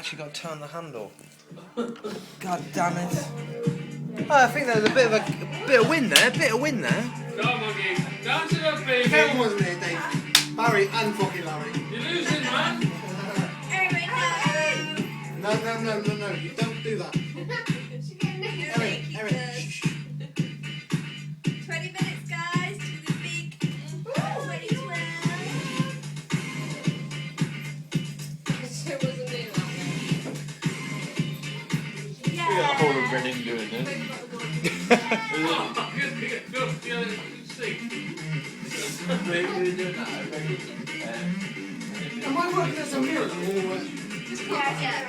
actually got to turn the handle. God damn it. Oh, I think there was a bit of win there. Go on, Monkey. Down to the baby. Kevin wasn't there, Dave. Barry and fucking Larry. You're losing, man. No. You don't do that. Erin. 20 minutes, guys, to the big 2012. We got a whole of Reading doing this. Am I working as a mirror? Or... Yeah.